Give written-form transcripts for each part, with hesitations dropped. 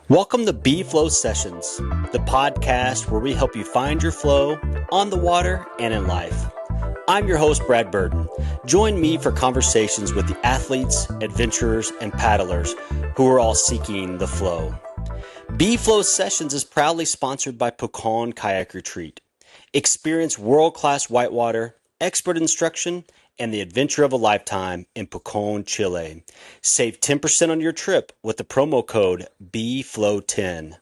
Welcome to B-Flow Sessions, the podcast where we help you find your flow on the water and in life. I'm your host, Brad Burton. Join me for conversations with the athletes, adventurers, and paddlers who are all seeking the flow. B-Flow Sessions is proudly sponsored by Pecan Kayak Retreat. Experience world-class whitewater, expert instruction, and the adventure of a lifetime in Pecan, Chile. Save 10% on your trip with the promo code BFLOW10.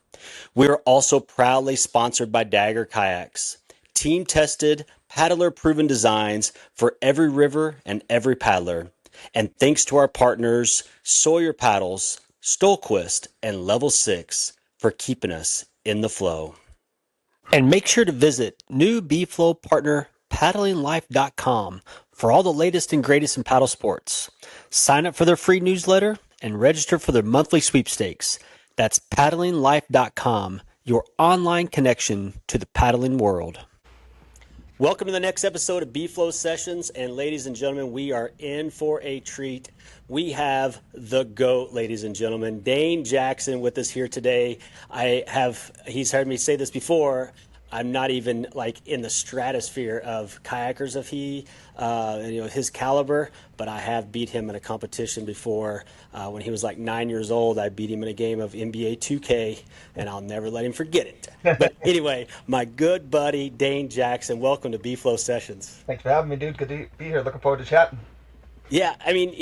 We are also proudly sponsored by Dagger Kayaks. Team-tested, paddler-proven designs for every river and every paddler. And thanks to our partners, Sawyer Paddles, Stolquist, and Level 6 for keeping us in the flow. And make sure to visit new B-Flow partner paddlinglife.com for all the latest and greatest in paddle sports. Sign up for their free newsletter and register for their monthly sweepstakes. That's paddlinglife.com, your online connection to the paddling world. Welcome to the next episode of B-Flow Sessions, and ladies and gentlemen, we are in for a treat. We have the GOAT, ladies and gentlemen, Dane Jackson with us here today. He's heard me say this before, I'm not even like in the stratosphere of kayakers of his caliber, but I have beat him in a competition before. When he was like 9 years old, I beat him in a game of NBA 2K, and I'll never let him forget it. But anyway, my good buddy Dane Jackson, welcome to B-Flow Sessions. Thanks for having me, dude. Good to be here. Looking forward to chatting. Yeah, I mean,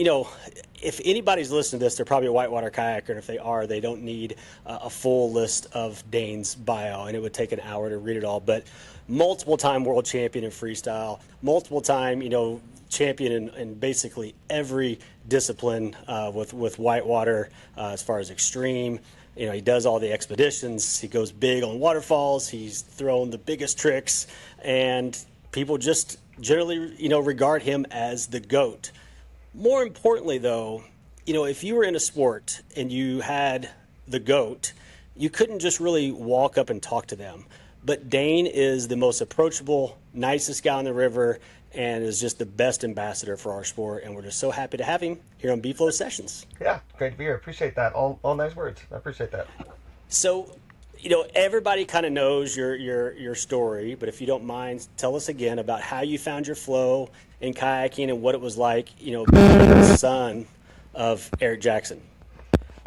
if anybody's listening to this, they're probably a whitewater kayaker, and if they are, they don't need a full list of Dane's bio, and it would take an hour to read it all. But multiple-time world champion in freestyle, multiple-time, champion in basically every discipline with whitewater as far as extreme. He does all the expeditions. He goes big on waterfalls. He's thrown the biggest tricks, and people just generally, regard him as the GOAT. More importantly, though, if you were in a sport and you had the GOAT, you couldn't just really walk up and talk to them. But Dane is the most approachable, nicest guy on the river, and is just the best ambassador for our sport. And we're just so happy to have him here on B-Flow Sessions. Yeah, great to be here. Appreciate that. All nice words. I appreciate that. So, everybody kind of knows your story, but if you don't mind, tell us again about how you found your flow in kayaking and what it was like, being the son of Eric Jackson.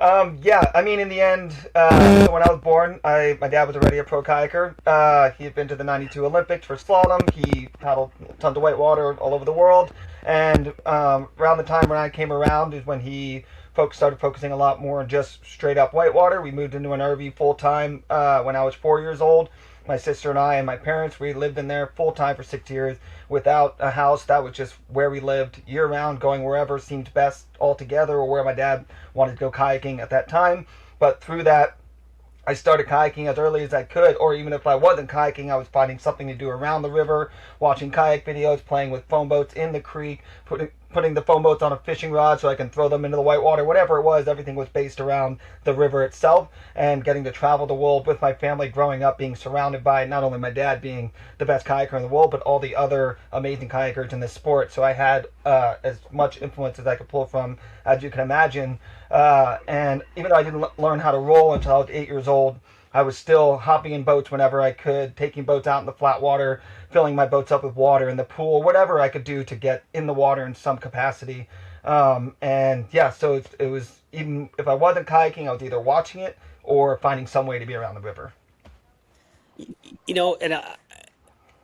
Yeah, I mean, in the end, so when I was born, my dad was already a pro kayaker. He had been to the '92 Olympics for slalom. He paddled tons of whitewater all over the world. And around the time when I came around is when he started focusing a lot more on just straight up whitewater. We moved into an RV full time when I was 4 years old. My sister and I and my parents, we lived in there full time for 6 years without a house. That was just where we lived year round, going wherever seemed best altogether, or where my dad wanted to go kayaking at that time. But through that, I started kayaking as early as I could, or even if I wasn't kayaking, I was finding something to do around the river, watching kayak videos, playing with foam boats in the creek, putting the foam boats on a fishing rod so I can throw them into the whitewater, whatever it was. Everything was based around the river itself, and getting to travel the world with my family, growing up being surrounded by not only my dad being the best kayaker in the world, but all the other amazing kayakers in this sport. So I had as much influence as I could pull from, as you can imagine. And even though I didn't learn how to roll until I was 8 years old, I was still hopping in boats whenever I could, taking boats out in the flat water, filling my boats up with water in the pool, whatever I could do to get in the water in some capacity. And yeah, so it was, even if I wasn't kayaking, I was either watching it or finding some way to be around the river. And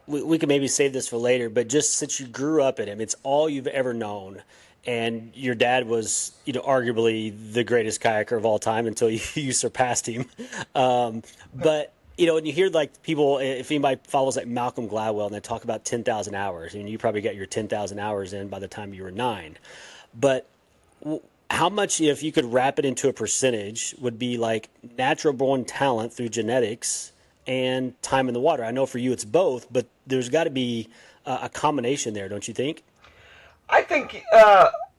we could maybe save this for later, but just since you grew up in him, it's all you've ever known. And your dad was, arguably the greatest kayaker of all time until you surpassed him. But, and you hear like people, if anybody follows like Malcolm Gladwell, and they talk about 10,000 hours, and you probably got your 10,000 hours in by the time you were 9. But how much, if you could wrap it into a percentage, would be like natural born talent through genetics and time in the water? I know for you it's both, but there's got to be a combination there, don't you think? I think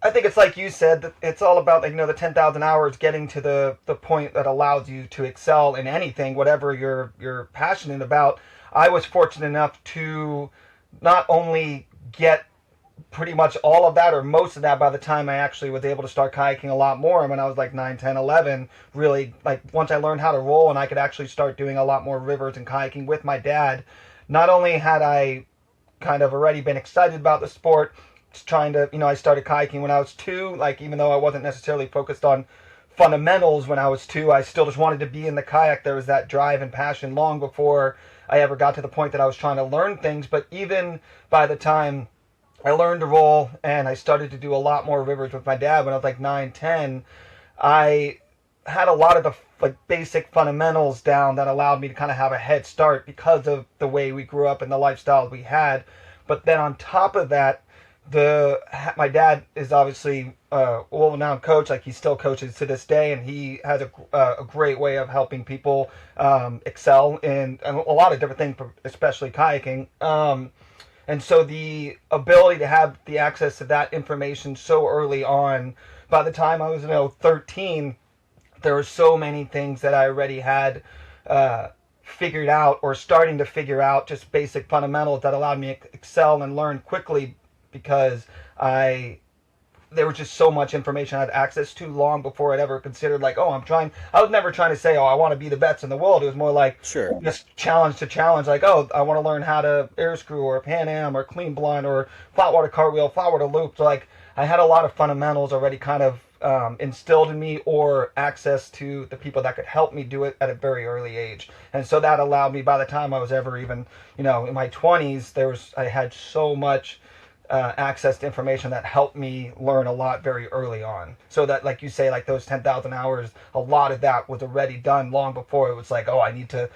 it's like you said, that it's all about, the 10,000 hours, getting to the point that allows you to excel in anything, whatever you're passionate about. I was fortunate enough to not only get pretty much all of that or most of that by the time I actually was able to start kayaking a lot more. And when I was like 9, 10, 11, really, like once I learned how to roll and I could actually start doing a lot more rivers and kayaking with my dad, not only had I kind of already been excited about the sport, trying to, I started kayaking when I was 2, like even though I wasn't necessarily focused on fundamentals when I was 2, I still just wanted to be in the kayak. There was that drive and passion long before I ever got to the point that I was trying to learn things. But even by the time I learned to roll and I started to do a lot more rivers with my dad when I was like 9, 10, I had a lot of the like basic fundamentals down that allowed me to kind of have a head start because of the way we grew up and the lifestyle we had. But then on top of that, my dad is obviously a world-renowned coach. Like he still coaches to this day, and he has a great way of helping people excel in a lot of different things, especially kayaking. And so the ability to have the access to that information so early on, by the time I was 13, there were so many things that I already had figured out or starting to figure out, just basic fundamentals that allowed me to excel and learn quickly because there was just so much information I had access to long before I'd ever considered like, I was never trying to say, I want to be the best in the world. It was more like Sure. just challenge to challenge, like, I want to learn how to air screw or Pan Am or clean blunt or flat water cartwheel, flat water loop. So like I had a lot of fundamentals already kind of instilled in me or access to the people that could help me do it at a very early age. And so that allowed me, by the time I was ever even, in my 20s, I had so much access to information that helped me learn a lot very early on. So that, like you say, like those 10,000 hours, a lot of that was already done long before it was like, I need to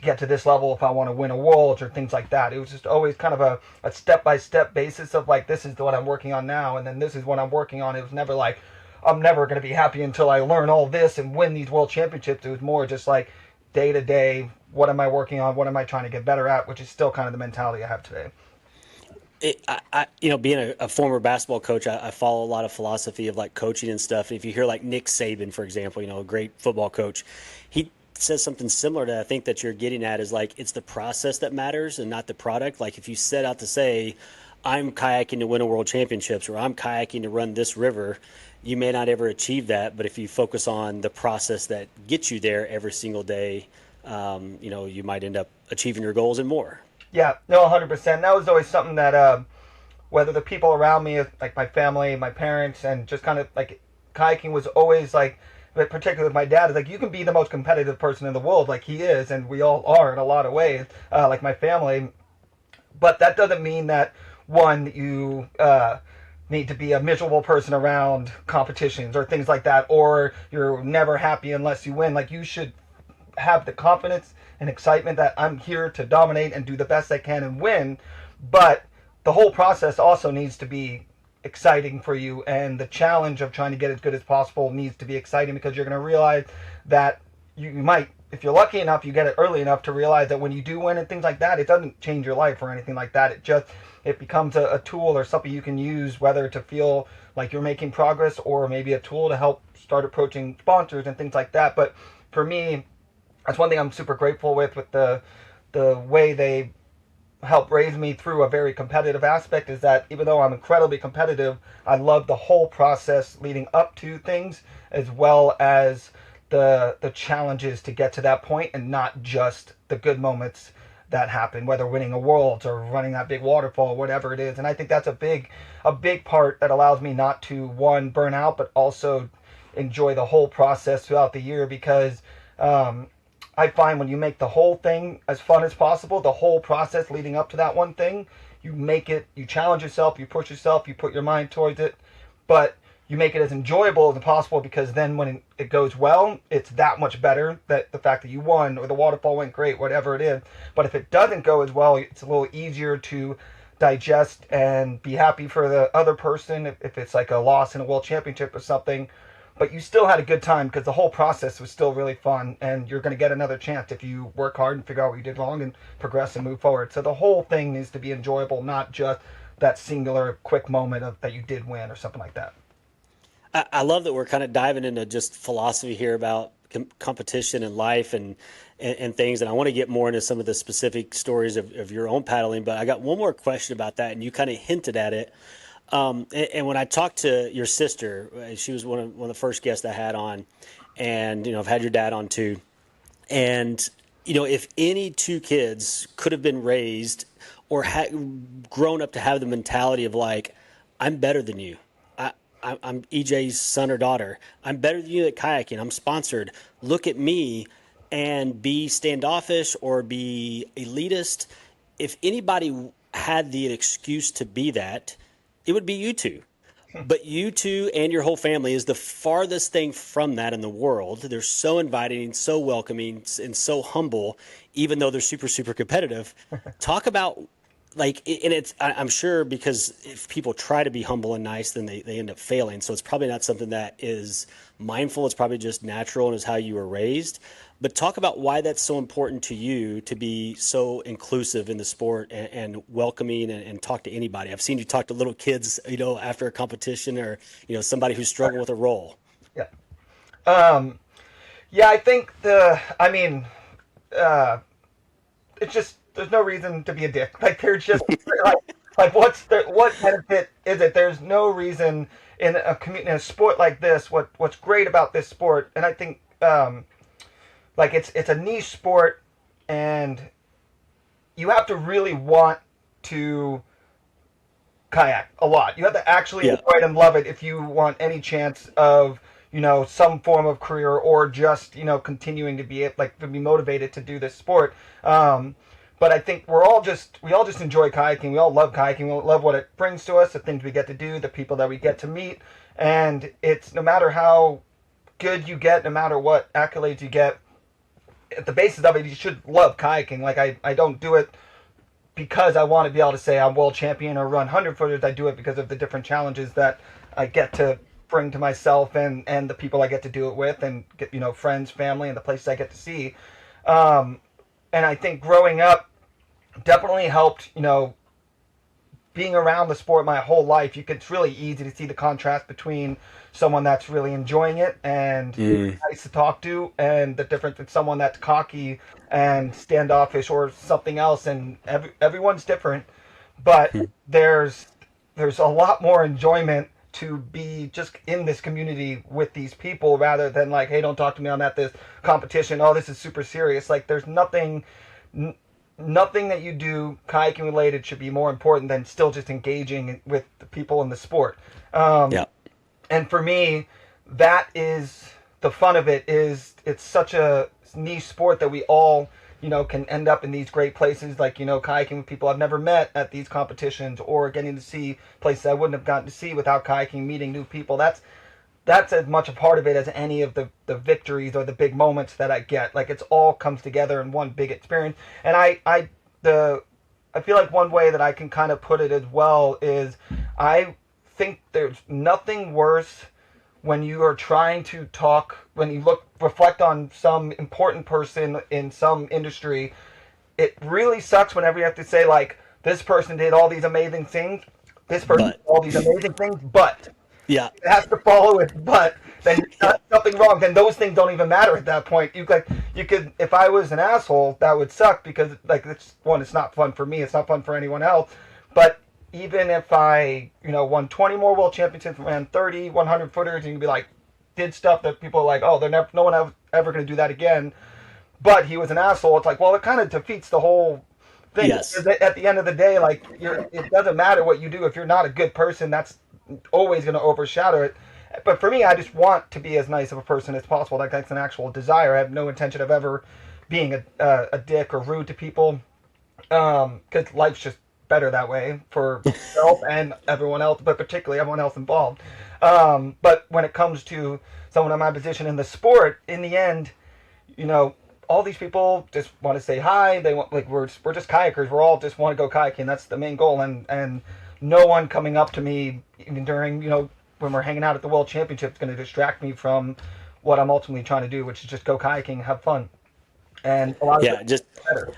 get to this level if I want to win a world or things like that. It was just always kind of a step-by-step basis of like, this is what I'm working on now, and then this is what I'm working on. It was never like, I'm never going to be happy until I learn all this and win these world championships. It was more just like day to day, what am I working on? What am I trying to get better at? Which is still kind of the mentality I have today. Being a former basketball coach, I follow a lot of philosophy of like coaching and stuff. If you hear like Nick Saban, for example, a great football coach, he says something similar to I think that you're getting at is like it's the process that matters and not the product. Like if you set out to say, I'm kayaking to win a world championships or I'm kayaking to run this river, you may not ever achieve that. But if you focus on the process that gets you there every single day, you might end up achieving your goals and more. Yeah, no, 100%. That was always something that, whether the people around me, like my family, my parents, and just kind of like kayaking was always like, particularly with my dad, is like you can be the most competitive person in the world, like he is, and we all are in a lot of ways, like my family. But that doesn't mean that, one, you need to be a miserable person around competitions or things like that, or you're never happy unless you win. Like you should have the confidence and excitement that I'm here to dominate and do the best I can and win, but the whole process also needs to be exciting for you, and the challenge of trying to get as good as possible needs to be exciting because you're going to realize that you might, if you're lucky enough, you get it early enough to realize that when you do win and things like that, it doesn't change your life or anything like that. It becomes a tool or something you can use, whether to feel like you're making progress or maybe a tool to help start approaching sponsors and things like that. But for me, that's one thing I'm super grateful with the way they help raise me through a very competitive aspect is that even though I'm incredibly competitive, I love the whole process leading up to things as well as the challenges to get to that point and not just the good moments that happen, whether winning a world or running that big waterfall, whatever it is. And I think that's a big part that allows me not to, one, burn out, but also enjoy the whole process throughout the year because I find when you make the whole thing as fun as possible, the whole process leading up to that one thing, you challenge yourself, you push yourself, you put your mind towards it, but you make it as enjoyable as possible because then when it goes well, it's that much better that the fact that you won or the waterfall went great, whatever it is. But if it doesn't go as well, it's a little easier to digest and be happy for the other person if it's like a loss in a world championship or something. But you still had a good time because the whole process was still really fun, and you're going to get another chance if you work hard and figure out what you did wrong and progress and move forward. So the whole thing needs to be enjoyable, not just that singular quick moment that you did win or something like that. I love that we're kind of diving into just philosophy here about competition and life and things. And I want to get more into some of the specific stories of your own paddling. But I got one more question about that, and you kind of hinted at it. And when I talked to your sister, she was one of the first guests I had on, and I've had your dad on too. And if any two kids could have been raised or grown up to have the mentality of like, I'm better than you. I'm EJ's son or daughter. I'm better than you at kayaking. I'm sponsored. Look at me, and be standoffish or be elitist. If anybody had the excuse to be that, it would be you two. But you two and your whole family is the farthest thing from that in the world. They're so inviting, so welcoming, and so humble, even though they're super, super competitive. Talk about and I'm sure because if people try to be humble and nice, then they end up failing. So it's probably not something that is mindful. It's probably just natural and is how you were raised. But talk about why that's so important to you to be so inclusive in the sport and welcoming and talk to anybody. I've seen you talk to little kids, after a competition or, somebody who's struggled with a role. Yeah. Yeah, I think it's just, there's no reason to be a dick. Like, there's just, what benefit is it? There's no reason in a sport like this. What's great about this sport, and I think, it's a niche sport, and you have to really want to kayak a lot. You have to actually enjoy it and love it if you want any chance of, some form of career, or just, continuing to be motivated to do this sport. But I think we all just enjoy kayaking. We all love kayaking. We love what it brings to us, the things we get to do, the people that we get to meet. And it's, no matter how good you get, no matter what accolades you get, at the basis of it, you should love kayaking. Like, I don't do it because I want to be able to say I'm world champion or run 100-footers. I do it because of the different challenges that I get to bring to myself and the people I get to do it with, and get, friends, family, and the places I get to see. And I think growing up definitely helped, being around the sport my whole life. It's really easy to see the contrast between someone that's really enjoying it and nice to talk to, and the difference with someone that's cocky and standoffish or something else. And everyone's different, but there's a lot more enjoyment to be just in this community with these people, rather than like, hey, don't talk to me, I'm at this competition, oh, this is super serious. Like, there's nothing that you do kayaking related should be more important than still just engaging with the people in the sport. And for me, that is the fun of it. Is it's such a niche sport that we all, can end up in these great places, like, kayaking with people I've never met at these competitions, or getting to see places I wouldn't have gotten to see without kayaking, meeting new people. That's as much a part of it as any of the victories or the big moments that I get. Like, it's all comes together in one big experience. And I feel like one way that I can kind of put it as well is, I think there's nothing worse when you are trying to talk, when you reflect on some important person in some industry. It really sucks whenever you have to say, like, this person did all these amazing things, this person did all these amazing things, but it has to follow with but. Then you've got something wrong. Then those things don't even matter at that point. You could, if I was an asshole, that would suck, because it's not fun for me. It's not fun for anyone else. But even if I, won 20 more world championships, ran 30 100-footers, and you'd be like, did stuff that people are like, oh, no one ever going to do that again. But he was an asshole. It's like, well, it kind of defeats the whole thing. Yes. At the end of the day, like, it doesn't matter what you do. If you're not a good person, that's always going to overshadow it. But for me, I just want to be as nice of a person as possible. That's an actual desire. I have no intention of ever being a dick or rude to people, because life's just better that way for myself and everyone else, but particularly everyone else involved. But when it comes to someone in my position in the sport, in the end, all these people just want to say hi. They want, like, we're just kayakers. We're all just want to go kayaking. That's the main goal. And no one coming up to me even during, when we're hanging out at the World Championship is going to distract me from what I'm ultimately trying to do, which is just go kayaking, have fun. And a lot of just better.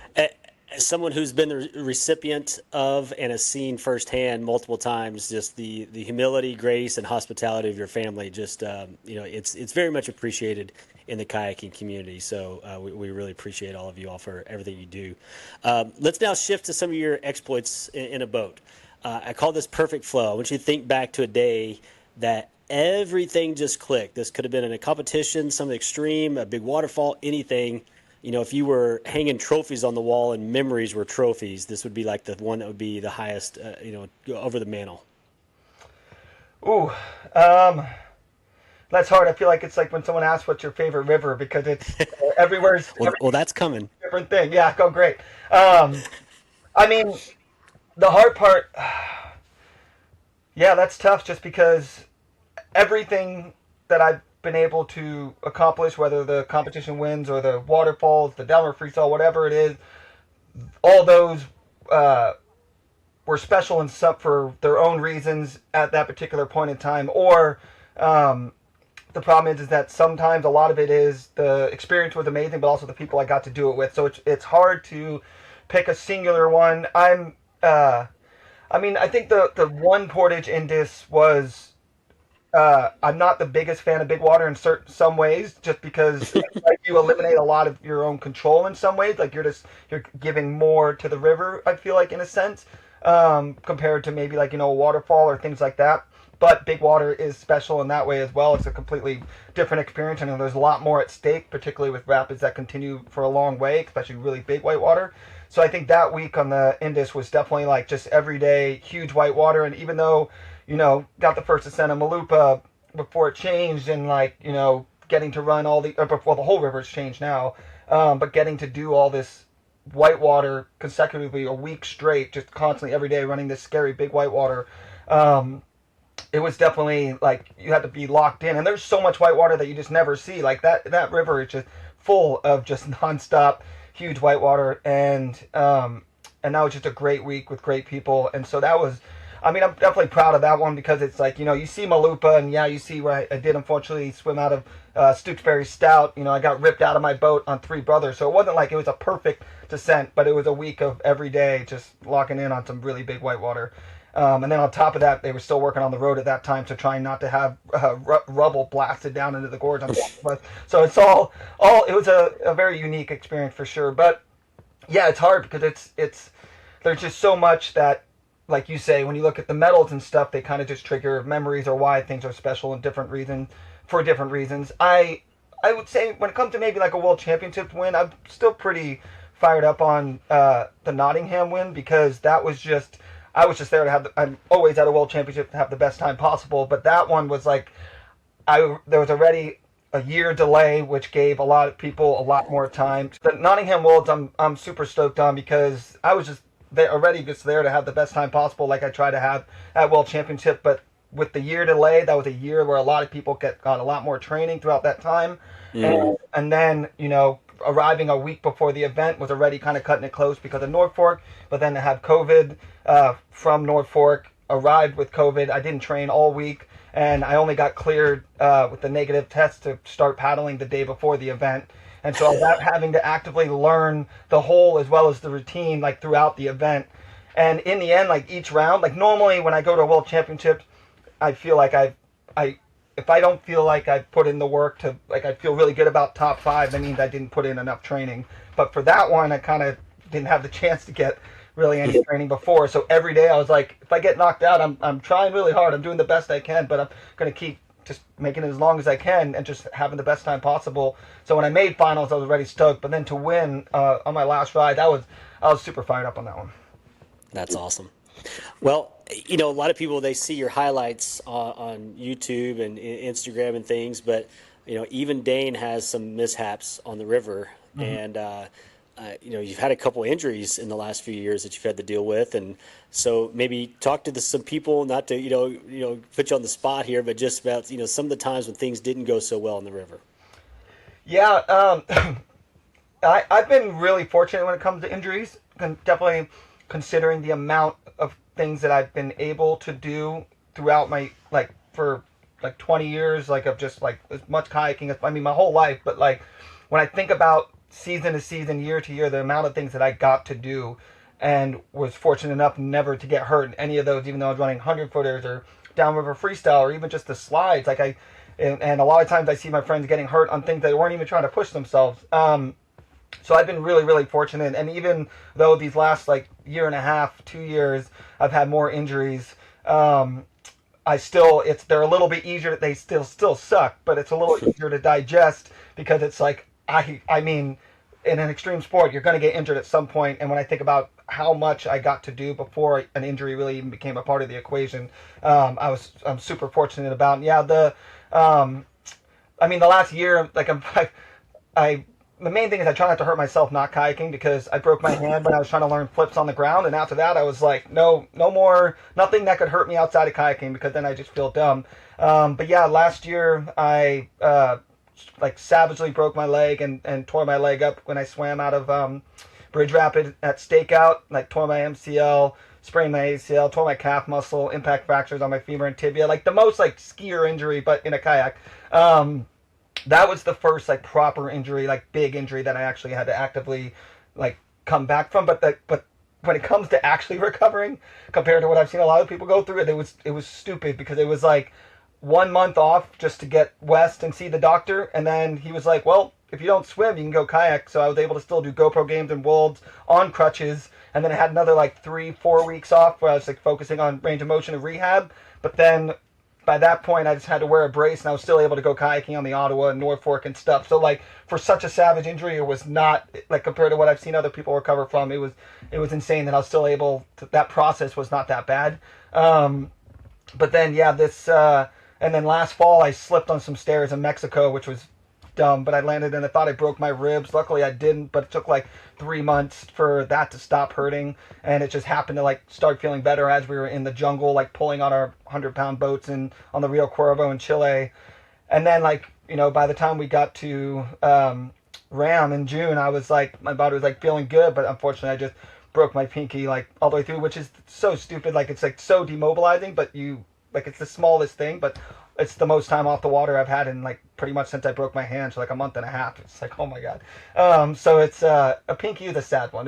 As someone who's been the recipient of and has seen firsthand multiple times, just the humility, grace, and hospitality of your family, just it's very much appreciated in the kayaking community. So we really appreciate all of you all for everything you do. Let's now shift to some of your exploits in a boat. I call this perfect flow. I want you to think back to a day that everything just clicked. This could have been in a competition, some extreme, a big waterfall, anything. If you were hanging trophies on the wall and memories were trophies, this would be like the one that would be the highest, over the mantle. Ooh, that's hard. I feel like it's like when someone asks what's your favorite river because it's everywhere's Well, that's coming. different thing. Yeah, go great. Um, I mean, the hard part, yeah, that's tough just because everything that I've been able to accomplish, whether the competition wins or the waterfalls, the downward freestyle, whatever it is, all those uh, were special and some for their own reasons at that particular point in time. Or the problem is that sometimes a lot of it is the experience was amazing, but also the people I got to do it with. So it's hard to pick a singular one. I think the one portage in this was I'm not the biggest fan of big water in some ways, just because like, you eliminate a lot of your own control in some ways. Like you're giving more to the river. I feel like in a sense, compared to maybe like a waterfall or things like that. But big water is special in that way as well. It's a completely different experience, and there's a lot more at stake, particularly with rapids that continue for a long way, especially really big whitewater. So I think that week on the Indus was definitely like just everyday huge whitewater, and even though got the first ascent of Malupa before it changed, and getting to run all well, the whole river's changed now, but getting to do all this whitewater consecutively a week straight, just constantly every day running this scary big whitewater. It was definitely like you had to be locked in, and there's so much whitewater that you just never see. Like that river is just full of just nonstop huge whitewater, and that was just a great week with great people, and so that was. I'm definitely proud of that one because it's like, you see Malupa, and yeah, you see where I did unfortunately swim out of Stooksbury Stout. I got ripped out of my boat on Three Brothers. So it wasn't like it was a perfect descent, but it was a week of every day just locking in on some really big whitewater. And then on top of that, they were still working on the road at that time, so trying not to have rubble blasted down into the gorge on top of us. So it's all it was a very unique experience for sure. But yeah, it's hard because it's there's just so much that, like you say, when you look at the medals and stuff, they kind of just trigger memories or why things are special in different reasons for different reasons. I would say when it comes to maybe like a world championship win, I'm still pretty fired up on the Nottingham win because that was just I was just there to have. I'm always at a world championship to have the best time possible, but that one was like there was already a year delay, which gave a lot of people a lot more time. The Nottingham Worlds, I'm super stoked on because I was just already just there to have the best time possible, like I try to have at World Championship. But with the year delay, that was a year where a lot of people got a lot more training throughout that time, and then arriving a week before the event was already kind of cutting it close because of Norfolk. But then to have COVID from Norfolk, arrived with COVID. I didn't train all week, and I only got cleared with the negative test to start paddling the day before the event. And so I was having to actively learn the hole as well as the routine, like throughout the event. And in the end, like each round, like normally when I go to a world championship, I feel like if I don't feel like I put in the work to, like I feel really good about top 5, that means I didn't put in enough training. But for that one, I kind of didn't have the chance to get really any training before. So every day I was like, if I get knocked out, I'm trying really hard. I'm doing the best I can, but I'm going to keep just making it as long as I can and just having the best time possible. So when I made finals, I was already stoked. But then to win on my last ride, I was super fired up on that one. That's awesome. Well, a lot of people, they see your highlights on YouTube and Instagram and things, but even Dane has some mishaps on the river, and you've had a couple injuries in the last few years that you've had to deal with, and so maybe talk to some people, not to put you on the spot here, but just about some of the times when things didn't go so well in the river. Yeah, I've been really fortunate when it comes to injuries, and definitely considering the amount of things that I've been able to do throughout my for 20 years, of just as much kayaking as my whole life. But when I think about season to season, year to year, the amount of things that I got to do, and was fortunate enough never to get hurt in any of those, even though I was running 100-footers or downriver freestyle or even just the slides. And a lot of times I see my friends getting hurt on things they weren't even trying to push themselves. So I've been really, really fortunate. And even though these last like year and a half, 2 years, I've had more injuries. I still, they're a little bit easier. They still suck, but it's a little easier to digest because it's like, I mean, in an extreme sport, you're going to get injured at some point. And when I think about how much I got to do before an injury really even became a part of the equation, I'm super fortunate about. And yeah, I mean, the last year, like I the main thing is I try not to hurt myself not kayaking because I broke my hand when I was trying to learn flips on the ground, and after that I was like, no more, nothing that could hurt me outside of kayaking because then I just feel dumb. But yeah, last year I like savagely broke my leg and tore my leg up when I swam out of Bridge Rapid at Stakeout, like tore my MCL, sprained my ACL, tore my calf muscle, impact fractures on my femur and tibia, like the most like skier injury, but in a kayak. That was the first like proper injury, like big injury that I actually had to actively like come back from. But when it comes to actually recovering, compared to what I've seen a lot of people go through, it was stupid because it was like 1 month off just to get west and see the doctor, and then he was like, well, if you don't swim, you can go kayak. So I was able to still do GoPro games and worlds on crutches, and then I had another like 3-4 weeks off where I was like focusing on range of motion and rehab. But then by that point, I just had to wear a brace, and I was still able to go kayaking on the Ottawa and North and stuff. So, like, for such a savage injury, it was not, like, compared to what I've seen other people recover from, it was insane that I was still able to, that process was not that bad. But then, yeah, and then last fall, I slipped on some stairs in Mexico, which was dumb, but I landed and I thought I broke my ribs. Luckily I didn't, but it took like 3 months for that to stop hurting, and it just happened to like start feeling better as we were in the jungle, like pulling on our 100-pound boats and on the Rio Cuervo in Chile. And then like, you know, by the time we got to Ram in June, I was like, my body was like feeling good, but unfortunately I just broke my pinky like all the way through, which is so stupid. Like it's like so demobilizing, but it's the smallest thing, but it's the most time off the water I've had in like pretty much since I broke my hand, so like a month and a half. It's like, oh my god. So it's a pinky is a sad one.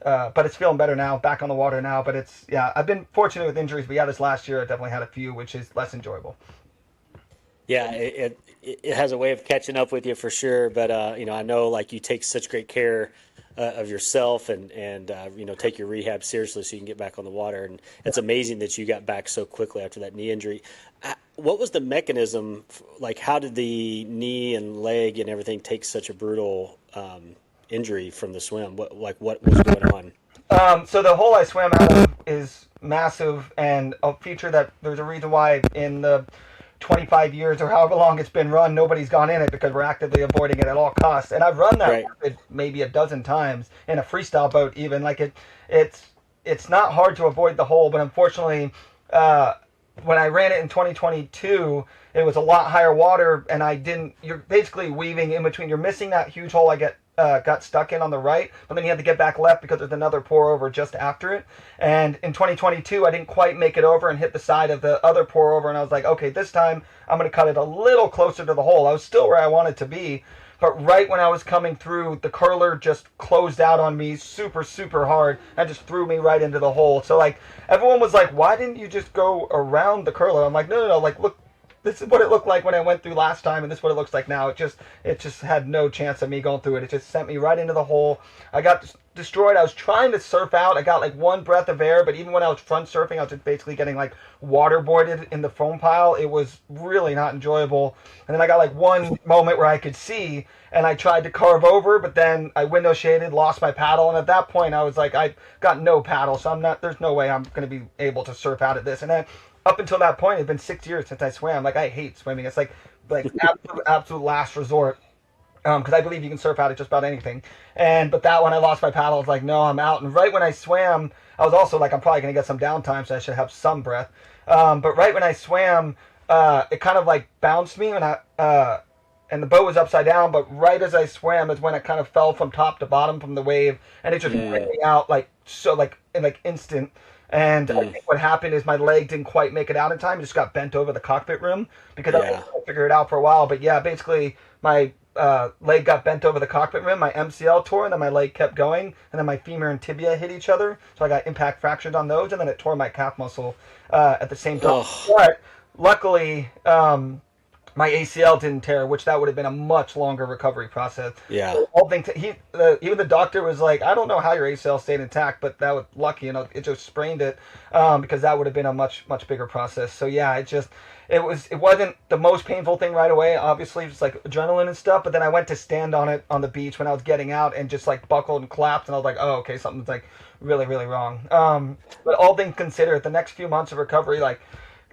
But it's feeling better now, back on the water now. But it's, yeah, I've been fortunate with injuries, but yeah, this last year I definitely had a few, which is less enjoyable. Yeah, it has a way of catching up with you for sure. But you know, I know like you take such great care of yourself and you know, take your rehab seriously so you can get back on the water. And it's amazing that you got back so quickly after that knee injury. What was the mechanism? Like, how did the knee and leg and everything take such a brutal injury from the swim? What was going on? So the hole I swam out of is massive, and a feature that there's a reason why in the 25 years or however long it's been run, nobody's gone in it because we're actively avoiding it at all costs. And I've run that right. Maybe a dozen times in a freestyle boat even. Like it's not hard to avoid the hole, but unfortunately, when I ran it in 2022, it was a lot higher water, and you're basically weaving in between. You're missing that huge hole I got stuck in on the right, but then you had to get back left because there's another pour over just after it. And in 2022, I didn't quite make it over and hit the side of the other pour over, and I was like, okay, this time I'm going to cut it a little closer to the hole. I was still where I wanted to be, but right when I was coming through, the curler just closed out on me super, super hard and just threw me right into the hole. So like everyone was like, why didn't you just go around the curler? I'm like, no, like look, this is what it looked like when I went through last time, and this is what it looks like now. It just had no chance of me going through it. It just sent me right into the hole. I got destroyed. I was trying to surf out. I got like one breath of air, but even when I was front surfing, I was just basically getting like waterboarded in the foam pile. It was really not enjoyable. And then I got like one moment where I could see, and I tried to carve over, but then I window shaded, lost my paddle, and at that point I was like, I got no paddle, so there's no way I'm going to be able to surf out of this. And then up until that point, it's been 6 years since I swam. Like, I hate swimming. It's like absolute last resort. Because I believe you can surf out of just about anything. But that one, I lost my paddle. I was like, no, I'm out. And right when I swam, I was also like, I'm probably going to get some downtime, so I should have some breath. But right when I swam, it kind of like bounced me, and the boat was upside down. But right as I swam is when it kind of fell from top to bottom from the wave, and it just ripped me out in instant. And I think what happened is my leg didn't quite make it out in time. It just got bent over the cockpit rim because I was able to figure it out for a while. But yeah, basically my leg got bent over the cockpit rim, my MCL tore, and then my leg kept going, and then my femur and tibia hit each other. So I got impact fractures on those, and then it tore my calf muscle at the same time. But luckily, my ACL didn't tear, which that would have been a much longer recovery process. Yeah. So all things even the doctor was like, I don't know how your ACL stayed intact, but that was lucky, it just sprained it, because that would have been a much bigger process. So yeah, it wasn't the most painful thing right away. Obviously, just like adrenaline and stuff. But then I went to stand on it on the beach when I was getting out and just like buckled and collapsed, and I was like, oh, okay, something's like really wrong. But all things considered, the next few months of recovery, like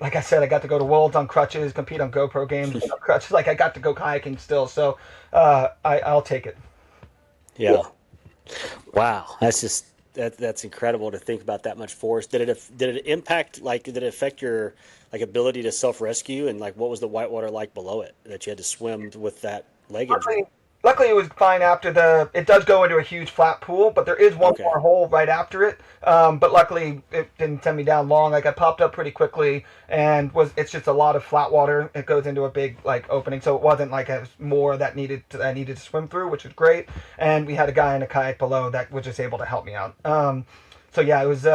I said, I got to go to Worlds on crutches, compete on GoPro games on crutches. Like I got to go kayaking still, so I'll take it. Yeah. Wow. That's incredible to think about that much force. Did it impact, did it affect your ability to self-rescue, and what was the whitewater like below it that you had to swim with that leg injury? Luckily, it was fine after it does go into a huge flat pool, but there is one more hole right after it. But luckily, it didn't send me down long. Like I popped up pretty quickly, and it's just a lot of flat water. It goes into a big opening, so it wasn't like it was more that I needed to swim through, which was great. And we had a guy in a kayak below that was just able to help me out. So yeah, it was.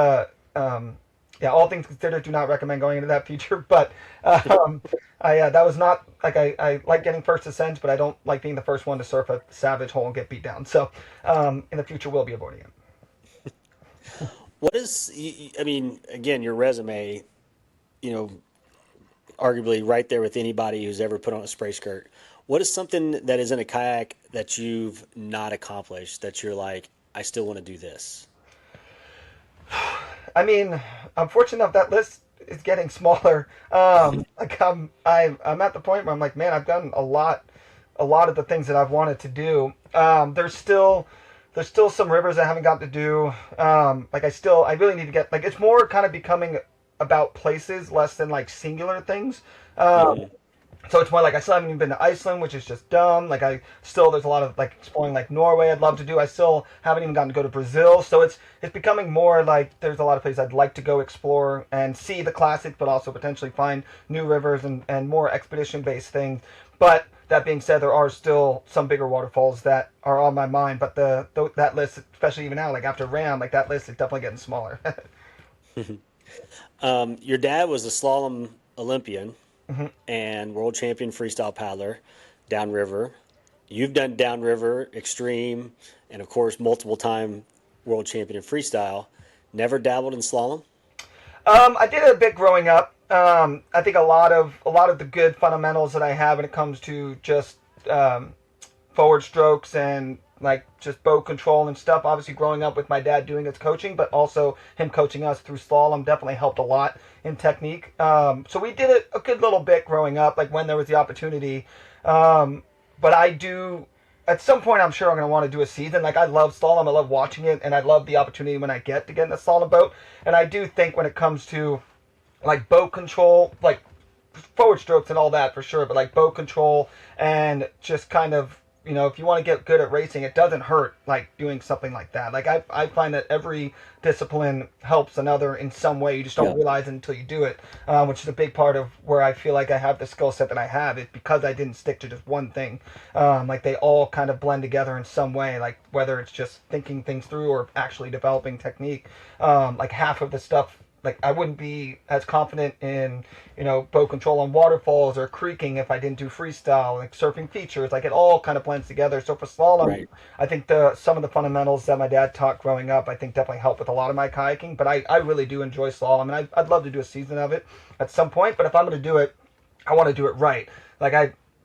Yeah, all things considered, do not recommend going into that feature. But that was not I like getting first ascents, but I don't like being the first one to surf a savage hole and get beat down. So in the future, we'll be avoiding it. What is, I mean, again, your resume, arguably right there with anybody who's ever put on a spray skirt. What is something that is in a kayak that you've not accomplished that you're like, I still want to do this? I mean, I'm fortunate enough that list is getting smaller. I'm at the point where I'm like, man, I've done a lot of the things that I've wanted to do. There's still some rivers I haven't gotten to do. I really need to get, it's more kind of becoming about places less than singular things. So it's more I still haven't even been to Iceland, which is just dumb. There's a lot of exploring Norway I'd love to do. I still haven't even gotten to go to Brazil. So it's becoming more there's a lot of places I'd like to go explore and see the classics, but also potentially find new rivers and more expedition based things. But that being said, there are still some bigger waterfalls that are on my mind. But that list, especially even now, after Ram, that list is definitely getting smaller. Your dad was a slalom Olympian. Mm-hmm. And world champion freestyle paddler downriver. You've done downriver, extreme, and of course multiple time world champion in freestyle. Never dabbled in slalom? I did it a bit growing up. I think a lot of the good fundamentals that I have when it comes to just forward strokes and just boat control and stuff. Obviously, growing up with my dad doing his coaching, but also him coaching us through slalom definitely helped a lot in technique. So we did it a good little bit growing up, when there was the opportunity. But I do, at some point, I'm sure I'm going to want to do a season. I love slalom, I love watching it, and I love the opportunity when I get to get in a slalom boat. And I do think when it comes to boat control, forward strokes and all that for sure, but boat control and just kind of, if you want to get good at racing, it doesn't hurt doing something like that. I find that every discipline helps another in some way. You just don't realize it until you do it, which is a big part of where I feel like I have the skill set that I have. It's because I didn't stick to just one thing. They all kind of blend together in some way, whether it's just thinking things through or actually developing technique. Half of the stuff, I wouldn't be as confident in, boat control on waterfalls or creeking if I didn't do freestyle, surfing features. It all kind of blends together. So for slalom, right. I think some of the fundamentals that my dad taught growing up, I think definitely helped with a lot of my kayaking. But I really do enjoy slalom, and I'd love to do a season of it at some point. But if I'm going to do it, I want to do it right. And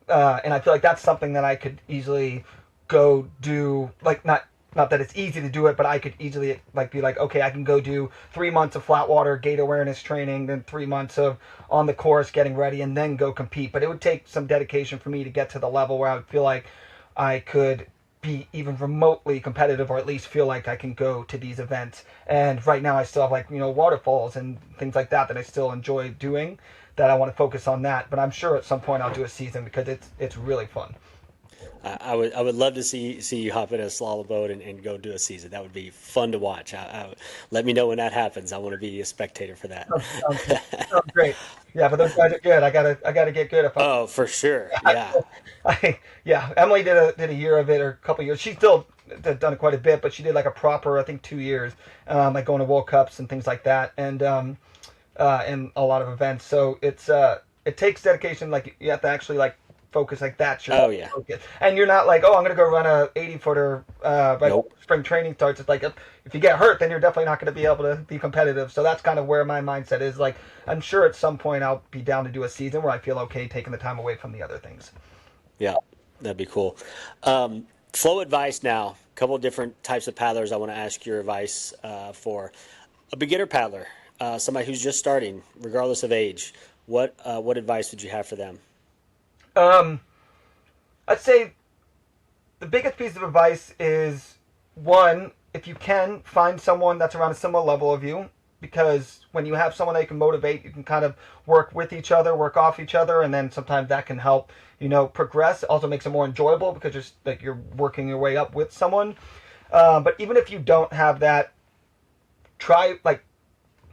I feel like that's something that I could easily go do, not that it's easy to do it, but I could easily be okay, I can go do 3 months of flat water gait awareness training, then 3 months of on the course getting ready, and then go compete. But it would take some dedication for me to get to the level where I would feel like I could be even remotely competitive, or at least feel like I can go to these events. And right now I still have waterfalls and things like that I still enjoy doing, that I want to focus on that. But I'm sure at some point I'll do a season because it's really fun. I would love to see you hop in a slalom boat and go do a season. That would be fun to watch. Let me know when that happens. I want to be a spectator for that. Sounds great. Yeah, but those guys are good. I gotta get good. Oh, for sure. Yeah. Emily did a year of it, or a couple years. She's still done it quite a bit, but she did a proper, I think, 2 years, going to World Cups and things like that, and a lot of events. So it's it takes dedication. Like you have to actually like focus, like that's your Oh yeah. focus. And you're not like, oh, I'm gonna go run a 80-footer right Nope. spring training starts. It's like if you get hurt, then you're definitely not going to be able to be competitive. So that's kind of where my mindset is. Like I'm sure at some point I'll be down to do a season where I feel okay taking the time away from the other things. Yeah, that'd be cool. Flow advice now. A couple different types of paddlers I want to ask your advice for. A beginner paddler, somebody who's just starting, regardless of age. What advice would you have for them? I'd say the biggest piece of advice is one, if you can find someone that's around a similar level of you, because when you have someone that you can motivate, you can kind of work with each other, work off each other, and then sometimes that can help, progress. It also makes it more enjoyable because you're working your way up with someone. But even if you don't have that, try, like,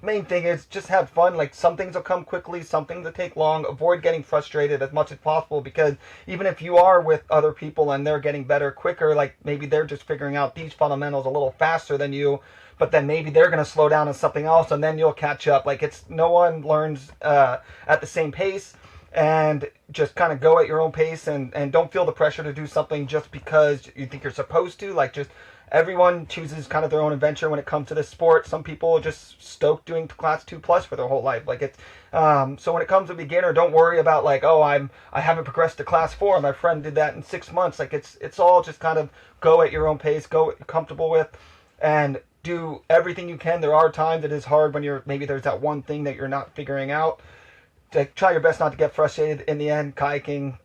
main thing is just have fun. Like some things will come quickly, some things will take long. Avoid getting frustrated as much as possible, because even if you are with other people and they're getting better quicker, like maybe they're just figuring out these fundamentals a little faster than you, but then maybe they're going to slow down on something else and then you'll catch up. Like no one learns at the same pace, and just kind of go at your own pace, and don't feel the pressure to do something just because you think you're supposed to. Like just everyone chooses kind of their own adventure when it comes to this sport. Some people are just stoked doing class 2+ for their whole life. Like it's so when it comes to beginner, don't worry about like, oh, I haven't progressed to class 4. My friend did that in 6 months. Like it's all just kind of go at your own pace, go what you're comfortable with, and do everything you can. There are times it is hard when maybe there's that one thing that you're not figuring out. Like, try your best not to get frustrated. In the end, kayaking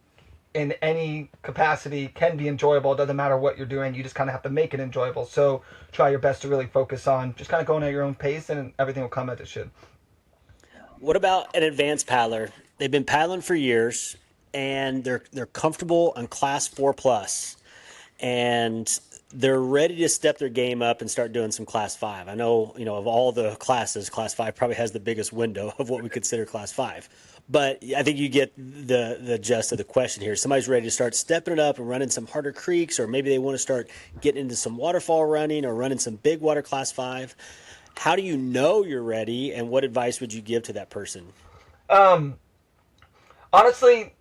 in any capacity can be enjoyable. It doesn't matter what you're doing. You just kind of have to make it enjoyable. So try your best to really focus on just kind of going at your own pace, and everything will come as it should. What about an advanced paddler? They've been paddling for years and they're comfortable on class 4+, and they're ready to step their game up and start doing some class 5. I know, of all the classes, class 5 probably has the biggest window of what we consider class 5. But I think you get the gist of the question here. Somebody's ready to start stepping it up and running some harder creeks, or maybe they want to start getting into some waterfall running or running some big water class 5. How do you know you're ready, and what advice would you give to that person? Honestly,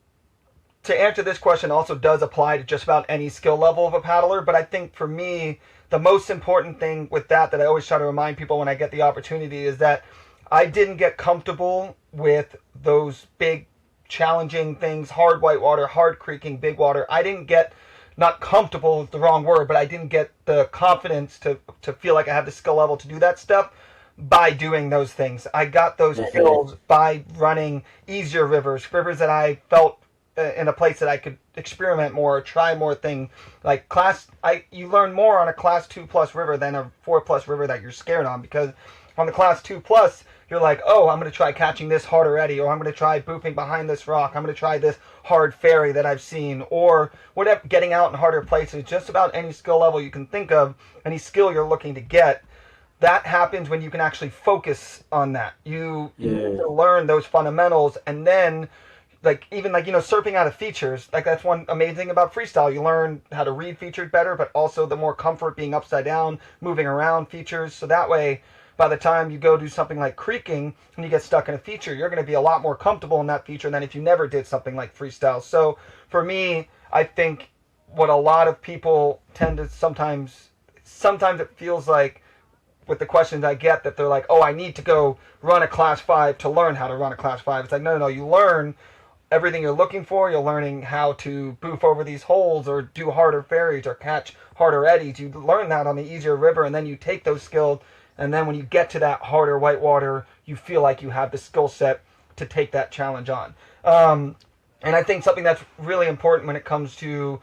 to answer this question also does apply to just about any skill level of a paddler. But I think for me, the most important thing with that I always try to remind people when I get the opportunity is that I didn't get comfortable with those big challenging things, hard whitewater, hard creeking, big water. I didn't get, not comfortable is the wrong word, but I didn't get the confidence to feel like I have the skill level to do that stuff by doing those things. I got those skills by running easier rivers that I felt in a place that I could experiment more, try more things. Like you learn more on a class 2+ river than a 4+ river that you're scared on, because on the class 2+, you're like, oh, I'm going to try catching this harder eddy, or I'm going to try booping behind this rock, I'm going to try this hard ferry that I've seen, or whatever, getting out in harder places. Just about any skill level you can think of, any skill you're looking to get, that happens when you can actually focus on that. You need to learn those fundamentals, and then surfing out of features, like that's one amazing thing about freestyle. You learn how to read features better, but also the more comfort being upside down, moving around features. So that way, by the time you go do something like creeking and you get stuck in a feature, you're going to be a lot more comfortable in that feature than if you never did something like freestyle. So for me, I think what a lot of people tend to sometimes it feels like with the questions I get that they're like, oh, I need to go run a class 5 to learn how to run a class 5. It's like, no, you learn everything you're looking for. You're learning how to boof over these holes or do harder ferries or catch harder eddies. You learn that on the easier river, and then you take those skills, and then when you get to that harder whitewater, you feel like you have the skill set to take that challenge on. And I think something that's really important when it comes to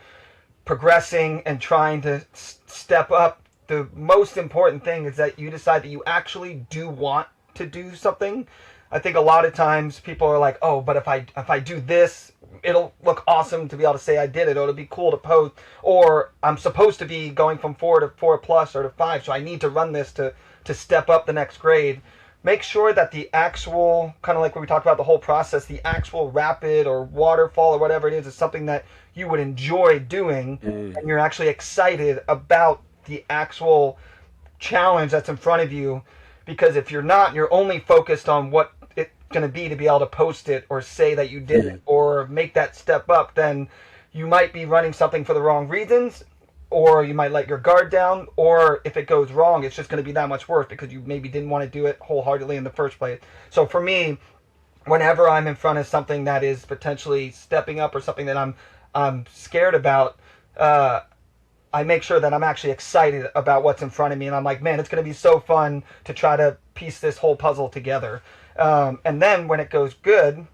progressing and trying to step up, the most important thing is that you decide that you actually do want to do something. I think a lot of times people are like, oh, but if I do this, it'll look awesome to be able to say I did it, or it'll be cool to post, or I'm supposed to be going from 4 to 4+ or to 5, so I need to run this to step up the next grade. Make sure that the actual, kind of like when we talked about the whole process, the actual rapid or waterfall or whatever it is something that you would enjoy doing, and you're actually excited about the actual challenge that's in front of you. Because if you're not, you're only focused on what it going to be able to post it or say that you did it or make that step up, then you might be running something for the wrong reasons, or you might let your guard down, or if it goes wrong, it's just going to be that much worse because you maybe didn't want to do it wholeheartedly in the first place. So for me, whenever I'm in front of something that is potentially stepping up or something that I'm scared about, I make sure that I'm actually excited about what's in front of me, and I'm like, man, it's going to be so fun to try to piece this whole puzzle together. And then when it goes good,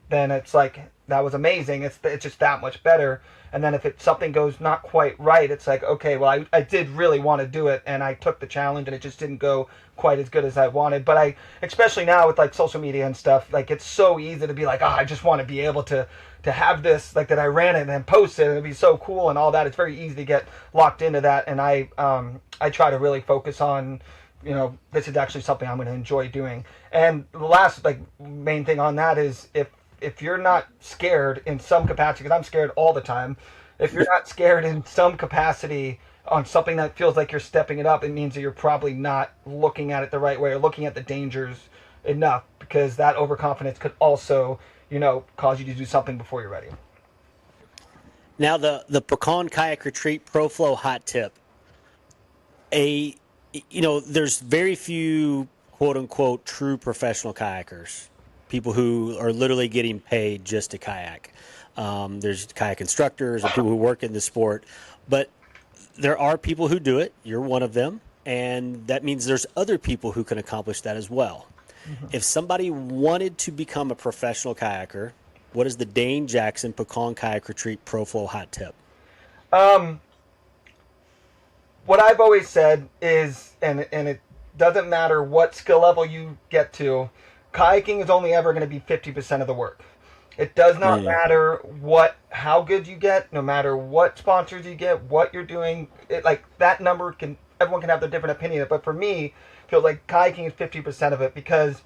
then it's like, that was amazing. It's just that much better. And then if something goes not quite right, it's like, okay, well, I did really want to do it, and I took the challenge, and it just didn't go quite as good as I wanted. But especially now with like social media and stuff, like it's so easy to be like, I just want to be able to have this, like that I ran it and then post it and it'd be so cool and all that. It's very easy to get locked into that, and I try to really focus on, this is actually something I'm going to enjoy doing. And the last main thing on that is if you're not scared in some capacity, because I'm scared all the time, if you're not scared in some capacity on something that feels like you're stepping it up, it means that you're probably not looking at it the right way or looking at the dangers enough, because that overconfidence could also cause you to do something before you're ready. Now, the Pecan Kayak Retreat Pro Flow hot tip. There's very few quote unquote true professional kayakers, people who are literally getting paid just to kayak. There's kayak instructors and people who work in the sport, but there are people who do it. You're one of them, and that means there's other people who can accomplish that as well. If somebody wanted to become a professional kayaker, what is the Dane Jackson Pecan Kayak Retreat Pro Flow hot tip? What I've always said is, and it doesn't matter what skill level you get to, kayaking is only ever going to be 50% of the work. It does not matter how good you get, no matter what sponsors you get, what you're doing. That number everyone can have their different opinion. But for me, I feel like kayaking is 50% of it, because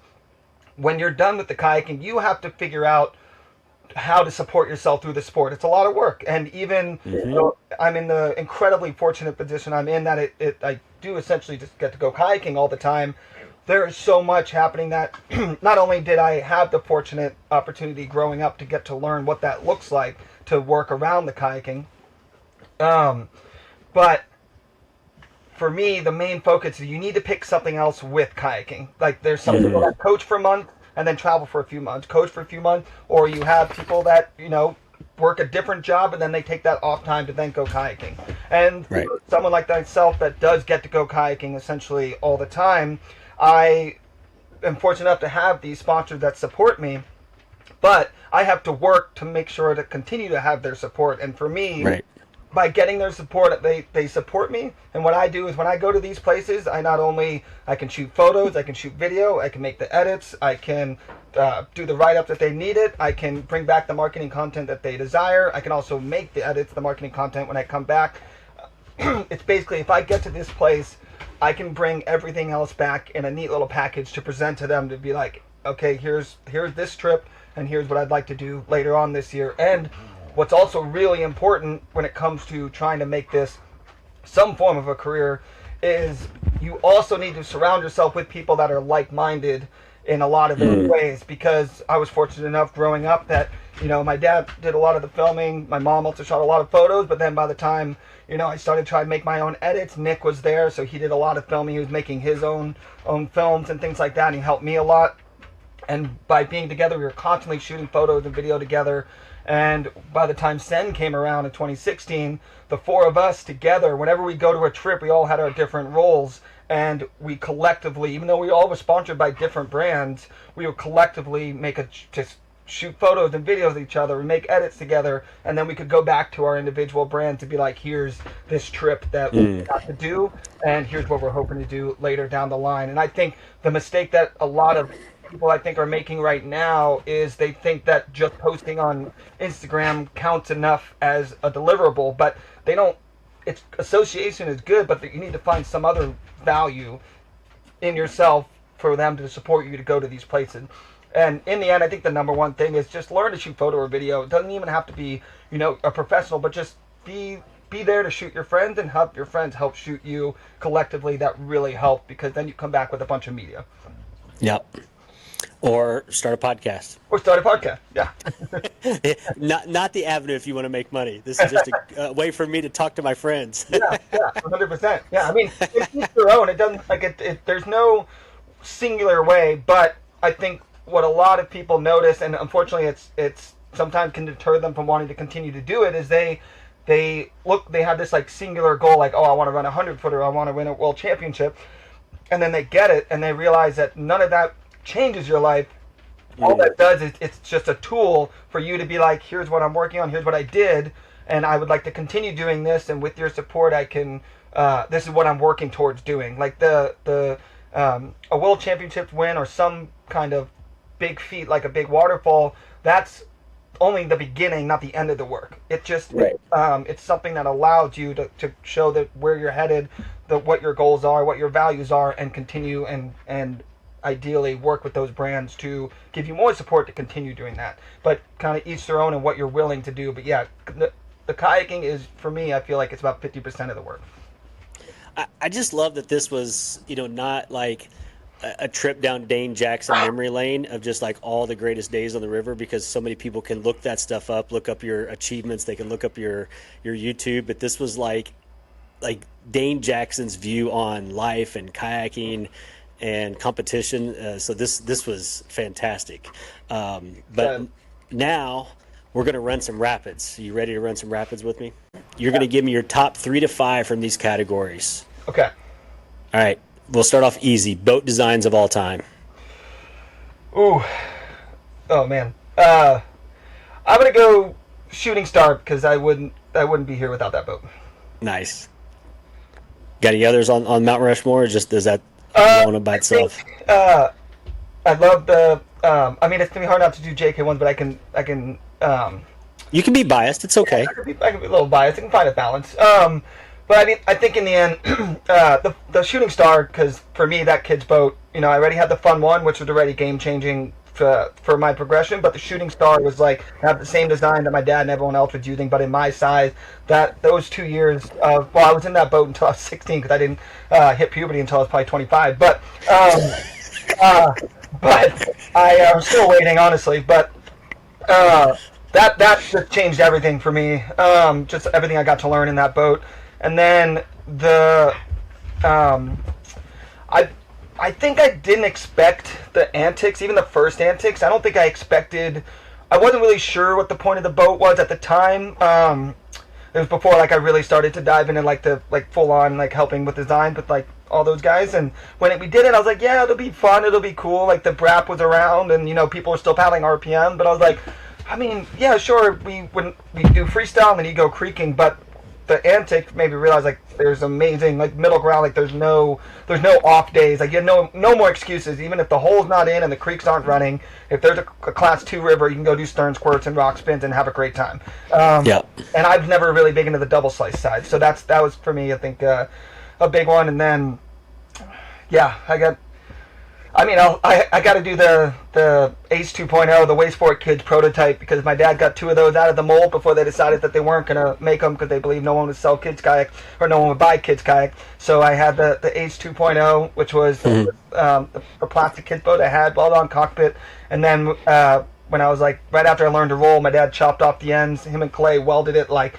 when you're done with the kayaking, you have to figure out how to support yourself through the sport. It's a lot of work. And even I'm in the incredibly fortunate position I'm in that I do essentially just get to go kayaking all the time. There is so much happening that not only did I have the fortunate opportunity growing up to get to learn what that looks like to work around the kayaking, but for me, the main focus is you need to pick something else with kayaking. Like there's some people that coach for a month and then travel for a few months, coach for a few months, or you have people that, work a different job and then they take that off time to then go kayaking. And someone like myself that does get to go kayaking essentially all the time, I am fortunate enough to have these sponsors that support me, but I have to work to make sure to continue to have their support. And for me, by getting their support, they support me. And what I do is when I go to these places, I can shoot photos, I can shoot video, I can make the edits, I can do the write-up that they needed, I can bring back the marketing content that they desire, I can also make the edits, the marketing content when I come back. It's basically, if I get to this place, I can bring everything else back in a neat little package to present to them, to be like, okay, here's this trip, and here's what I'd like to do later on this year. And what's also really important when it comes to trying to make this some form of a career is you also need to surround yourself with people that are like-minded in a lot of different ways, because I was fortunate enough growing up that, my dad did a lot of the filming, my mom also shot a lot of photos, but then by the time, I started trying to make my own edits, Nick was there, so he did a lot of filming, he was making his own films and things like that, and he helped me a lot. And by being together, we were constantly shooting photos and video together. And by the time Sen came around in 2016, the four of us together, whenever we go to a trip, we all had our different roles. And we collectively, even though we all were sponsored by different brands, we would collectively just shoot photos and videos of each other and make edits together. And then we could go back to our individual brand to be like, here's this trip that we got to do, and here's what we're hoping to do later down the line. And I think the mistake that a lot of people I think are making right now is they think that just posting on Instagram counts enough as a deliverable, but they don't. It's association is good, but you need to find some other value in yourself for them to support you to go to these places. And in the end, I think the number one thing is just learn to shoot photo or video. It doesn't even have to be, a professional, but just be there to shoot your friends and help your friends help shoot you collectively. That really helps, because then you come back with a bunch of media. Yep. Or start a podcast. Or start a podcast. Yeah. Not the avenue if you want to make money. This is just a way for me to talk to my friends. Yeah, 100%. Yeah, I mean, it's each their own. It doesn't like there's no singular way, but I think what a lot of people notice, and unfortunately, it's sometimes can deter them from wanting to continue to do it, is they have this like singular goal, like, oh, I want to run a 100-footer, I want to win a world championship, and then they get it, and they realize that none of that changes your life. All that does is it's just a tool for you to be like, here's what I'm working on, here's what I did, and I would like to continue doing this, and with your support I can this is what I'm working towards doing. Like a world championship win or some kind of big feat like a big waterfall, that's only the beginning, not the end of the work. It just it's something that allows you to show that where you're headed, what your goals are, what your values are, and continue and ideally work with those brands to give you more support to continue doing that. But kind of each their own and what you're willing to do. But yeah, the kayaking is, for me, I feel like it's about 50% of the work. I just love that this was, not like a trip down Dane Jackson memory lane of just like all the greatest days on the river, because so many people can look that stuff up, look up your achievements, they can look up your YouTube. But this was like Dane Jackson's view on life and kayaking and competition. So this was fantastic. But now we're going to run some rapids. Are you ready to run some rapids with me? You're going to give me your top 3 to 5 from these categories. Okay. All right. We'll start off easy. Boat designs of all time. Ooh. Oh man. I'm going to go Shooting Star, because I wouldn't be here without that boat. Nice. Got any others on Mount Rushmore, or just does that one by itself? I love the. I mean, it's gonna be hard not to do JK ones, but I can. You can be biased. It's okay. I can be a little biased. I can find a balance. But I mean, I think in the end, the Shooting Star, because for me that kid's boat. I already had the Fun One, which was already game changing for my progression. But the Shooting Star was like have the same design that my dad and everyone else was using, but in my size. Those 2 years of I was in that boat until I was 16, because I didn't hit puberty until I was probably 25. But I'm still waiting, honestly. But that just changed everything for me. Just everything I got to learn in that boat, and then I think I didn't expect the antics, even the first antics. I don't think I expected. I wasn't really sure what the point of the boat was at the time. It was before I really started to dive into the full on helping with design with all those guys. And when we did it, I was like, yeah, it'll be fun, it'll be cool. The BRAP was around, and people were still paddling RPM. But I was like, I mean, yeah, sure, we do freestyle and then you go creaking, but the antics made me realize there's amazing middle ground. There's no off days. You have no more excuses. Even if the hole's not in and the creeks aren't running, if there's a class 2 river, you can go do stern squirts and rock spins and have a great time. And I've never really big into the double slice side, so that was for me, I think, a big one. And then I got to do the Ace 2.0, the Waste for It Kids prototype, because my dad got 2 of those out of the mold before they decided that they weren't going to make them, because they believed no one would sell kids kayak, or no one would buy kids kayak. So I had the Ace 2.0, which was the plastic kids boat I had, weld-on cockpit. And then when I was right after I learned to roll, my dad chopped off the ends. Him and Clay welded it like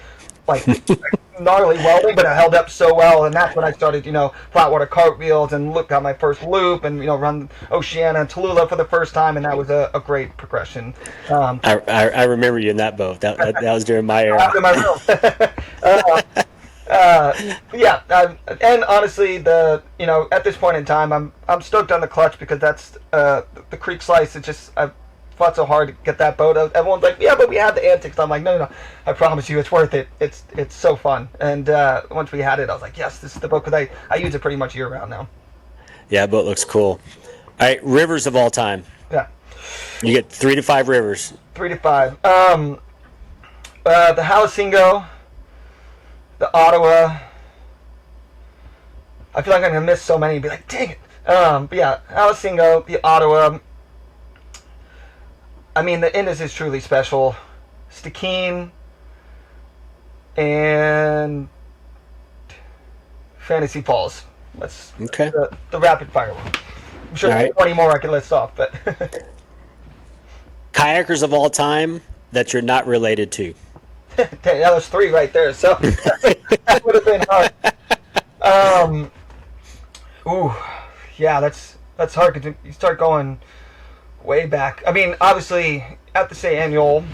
gnarly welding, but it held up so well. And that's when I started, flat water cartwheels and got my first loop, and run Oceana and Tallulah for the first time, and that was a great progression. I remember you in that boat. That was during my era. After my and honestly, at this point in time, I'm stoked on the clutch, because that's the creek slice. It's just I've fought so hard to get that boat. Everyone's like, yeah, but we had the antics. I'm like, no, I promise you, it's worth it. It's so fun. And once we had it, I was like, yes, this is the boat, because I use it pretty much year round now. Yeah, boat looks cool. All right, rivers of all time. Yeah. You get 3 to 5 rivers. 3 to 5. The Halasingo, the Ottawa. I feel like I'm gonna miss so many and be like, dang it. But yeah, Halasingo, the Ottawa. I mean, the Indus is truly special. Stikine and Fantasy Falls. That's okay. The rapid fire one. I'm sure All there's right. 20 more I could list off, but Kayakers of all time that you're not related to. that was 3 right there. So that would have been hard. Um, ooh, yeah, that's hard because you start going way back. I mean, obviously, I have to say annual.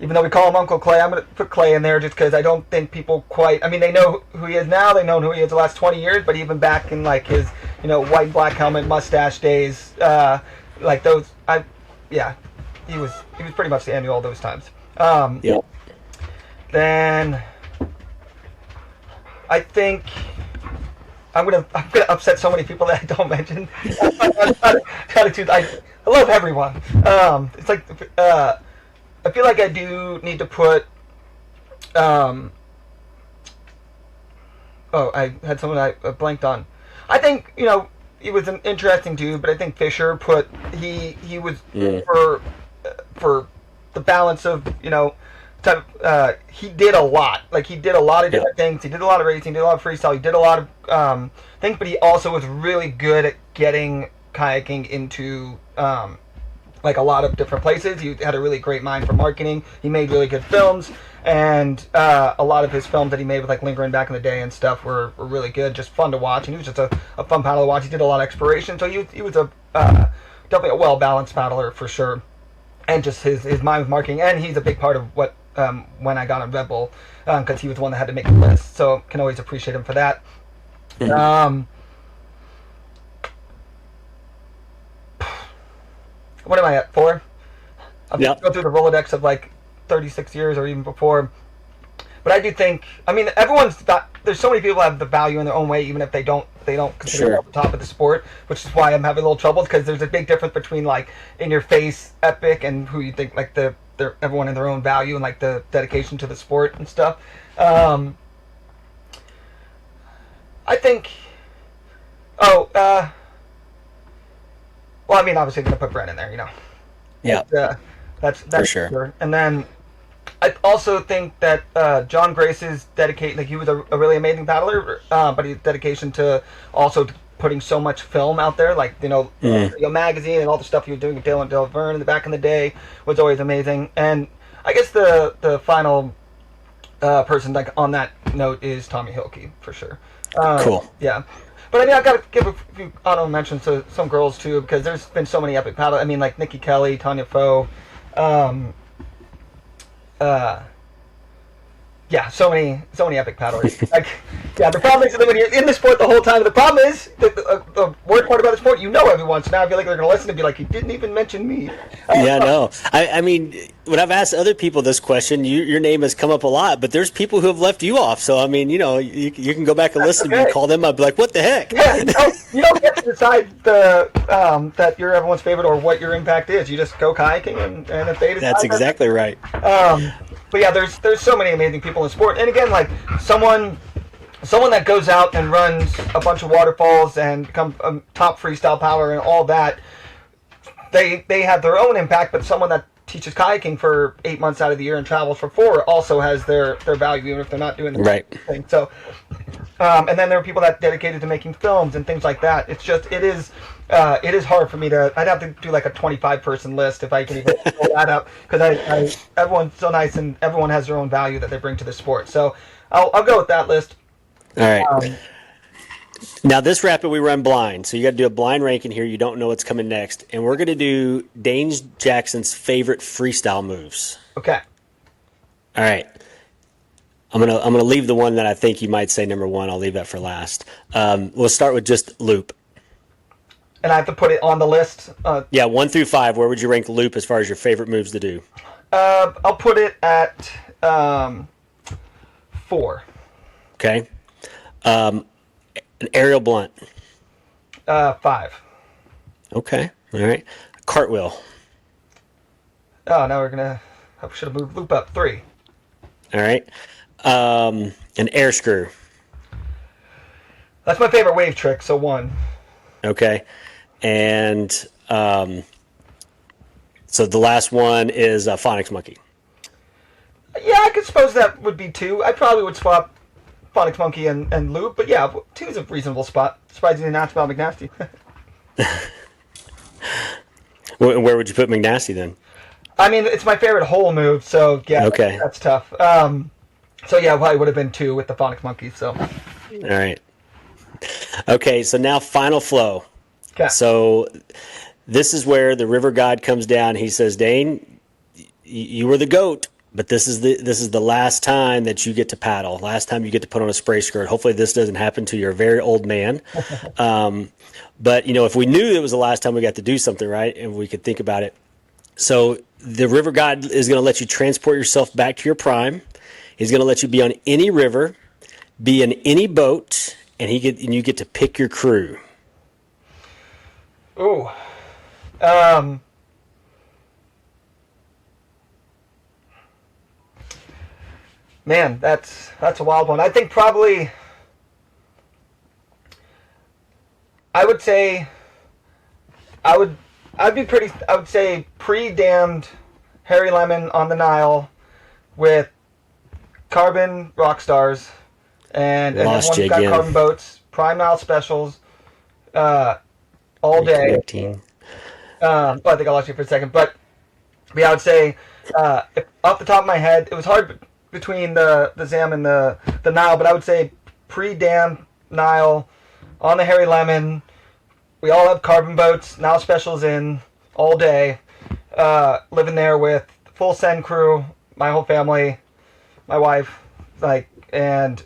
Even though we call him Uncle Clay, I'm going to put Clay in there just because I don't think people quite. I mean, they know who he is now. They know who he is the last 20 years. But even back in like his, white and black helmet, mustache days, like those, he was pretty much the annual those times. Yep. Then I think I'm gonna upset so many people that I don't mention. I love everyone. It's like I feel like I do need to put. I had someone I blanked on. I think he was an interesting dude, but I think Fisher he was for the balance of he did a lot. Like he did a lot of different things. He did a lot of racing. He did a lot of freestyle. He did a lot of things, but he also was really good at getting kayaking into like a lot of different places. He had a really great mind for marketing. He made really good films, and a lot of his films that he made with like Lingering back in the day and stuff were really good, just fun to watch. And he was just a fun paddler to watch. He did a lot of exploration, so he was definitely a well balanced paddler for sure. And just his mind with marketing, and he's a big part of what when I got on Red Bull, because he was the one that had to make the list. So can always appreciate him for that. Mm-hmm. What am I at? 4? I'm Yep. going through the Rolodex of like 36 years or even before. But I do think, I mean, there's so many people that have the value in their own way, even if they don't consider it at the top of the sport, which is why I'm having a little trouble, because there's a big difference between like in your face epic and who you think like everyone in their own value and like the dedication to the sport and stuff. I think. Well, I mean, obviously, I'm gonna put Brent in there, Yeah. That's for sure. And then I also think that John Grace's dedication, like he was a really amazing paddler, but his dedication to also putting so much film out there, like Video Magazine and all the stuff he was doing with Dale and Del Verne in the back in the day was always amazing. And I guess the final person like on that note is Tommy Hilke for sure. Cool. Yeah. But I mean, I've got to give a few honorable mentions to some girls too, because there's been so many epic paddlers. I mean, like Nikki Kelly, Tanya Foe, so many epic paddlers. Like, yeah, the problem is that when you're in the sport the whole time, the problem is the worst part about the sport, everyone. So now I feel like they're going to listen and be like, "You didn't even mention me." Yeah, no. I mean, when I've asked other people this question, your name has come up a lot, but there's people who have left you off. So I mean, you can go back and listen and call them up, be like, "What the heck?" Yeah, you don't get to decide that you're everyone's favorite or what your impact is. You just go kayaking, and if they decide That's exactly right. But yeah, there's so many amazing people in sport, and again, like someone that goes out and runs a bunch of waterfalls and becomes a top freestyle paddler and all that, they have their own impact. But someone that teaches kayaking for 8 months out of the year and travels for 4 also has their value, even if they're not doing the right thing. So, and then there are people that dedicated to making films and things like that. It's just it is hard for me to. I'd have to do like a 25-person list if I can even pull that up, because everyone's so nice and everyone has their own value that they bring to the sport. So I'll go with that list. All right. Now this rapid we run blind, so you got to do a blind ranking here. You don't know what's coming next, and we're going to do Dane Jackson's favorite freestyle moves. Okay. All right. I'm gonna leave the one that I think you might say number 1. I'll leave that for last. We'll start with just loop. And I have to put it on the list. Yeah, 1 through 5. Where would you rank loop as far as your favorite moves to do? I'll put it at 4. Okay. An aerial blunt. 5. Okay. All right. Cartwheel. Oh, now I should have moved loop up. 3. All right. An air screw. That's my favorite wave trick, so 1. Okay. And so the last one is a phonics monkey. Yeah, I could suppose that would be 2. I probably would swap Phonics Monkey and Loop, but yeah, 2 is a reasonable spot. Surprised you didn't ask about McNasty. Where would you put McNasty then? I mean, it's my favorite hole move, so yeah, Okay. that's tough. So yeah, probably would have been 2 with the Phonics Monkey. So All right. Okay, so now final flow. okay. So this is where the river god comes down. He says, Dane, you were the goat, but this is the last time that you get to paddle. Last time you get to put on a spray skirt. Hopefully this doesn't happen to your very old man. But if we knew it was the last time we got to do something, right, and we could think about it. So the river god is going to let you transport yourself back to your prime. He's going to let you be on any river, be in any boat, and you get to pick your crew. Ooh. Um, Man, that's a wild one. I think probably I would say I would say pre-dammed Harry Lemon on the Nile with carbon rock stars and then Lost one's you got again. carbon boats, prime Nile specials, all day. Reconnecting. I think I lost you for a second, but yeah, I would say off the top of my head, it was hard between the Zam and the Nile, but I would say pre-dam Nile on the Harry Lemon. We all have carbon boats, Nile specials in all day, living there with full send crew, my whole family, my wife, and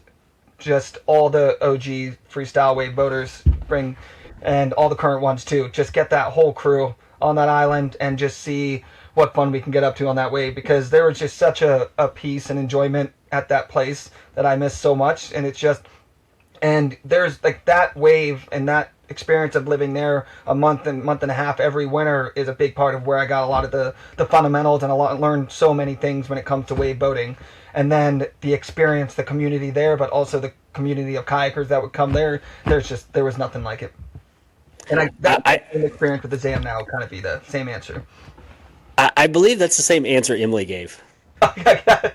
just all the OG freestyle wave boaters bring, and all the current ones too. Just get that whole crew on that island and just see what fun we can get up to on that wave, because there was just such a peace and enjoyment at that place that I miss so much. And there's that wave and that experience of living there a month and a half every winter is a big part of where I got a lot of the fundamentals, and learned so many things when it comes to wave boating. And then the experience, the community there, but also the community of kayakers that would come there. There was nothing like it. And that experience with the Zam now would kind of be the same answer. I believe that's the same answer Emily gave. That's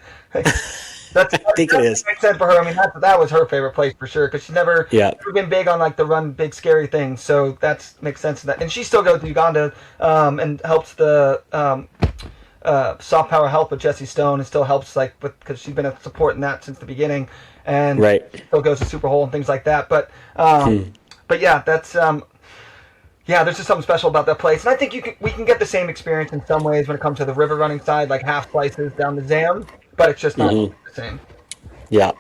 I think it is. makes sense for her. I mean, that was her favorite place for sure, because she's never been big on the run big scary things. So that makes sense. And she still goes to Uganda and helps the soft power help with Jesse Stone, and still helps because she's been a support in that since the beginning, and still goes to Super Hole and things like that. But yeah, that's there's just something special about that place, and I think we can get the same experience in some ways when it comes to the river running side, like half slices down the Zam, but it's just not the same. Yeah.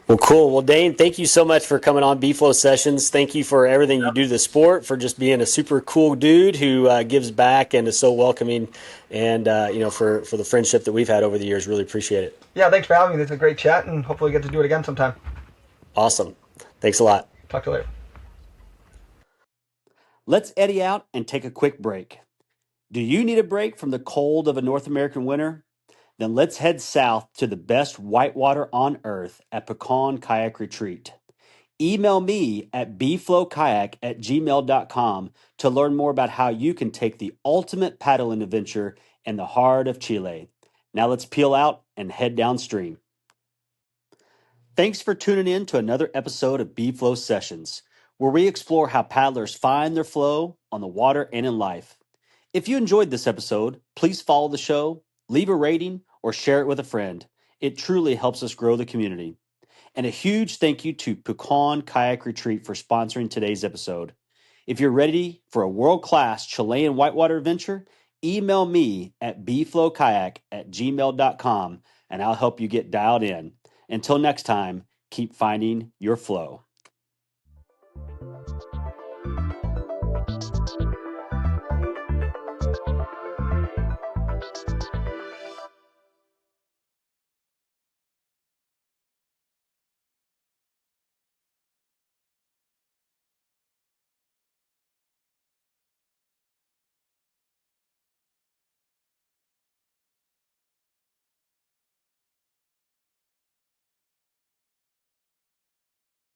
Well, cool. Well, Dane, thank you so much for coming on B-Flow Sessions. Thank you for everything you do to the sport, for just being a super cool dude who gives back and is so welcoming, and for the friendship that we've had over the years. Really appreciate it. Yeah, thanks for having me. This is a great chat, and hopefully we get to do it again sometime. Awesome. Thanks a lot. Talk to you later. Let's eddy out and take a quick break. Do you need a break from the cold of a North American winter? Then let's head south to the best whitewater on earth at Pecan Kayak Retreat. Email me at bflowkayak@gmail.com to learn more about how you can take the ultimate paddling adventure in the heart of Chile. Now let's peel out and head downstream. Thanks for tuning in to another episode of B-Flow Sessions, where we explore how paddlers find their flow on the water and in life. If you enjoyed this episode, please follow the show, leave a rating, or share it with a friend. It truly helps us grow the community. And a huge thank you to Pecan Kayak Retreat for sponsoring today's episode. If you're ready for a world-class Chilean whitewater adventure, email me at bflowkayak@gmail.com and I'll help you get dialed in. Until next time, keep finding your flow.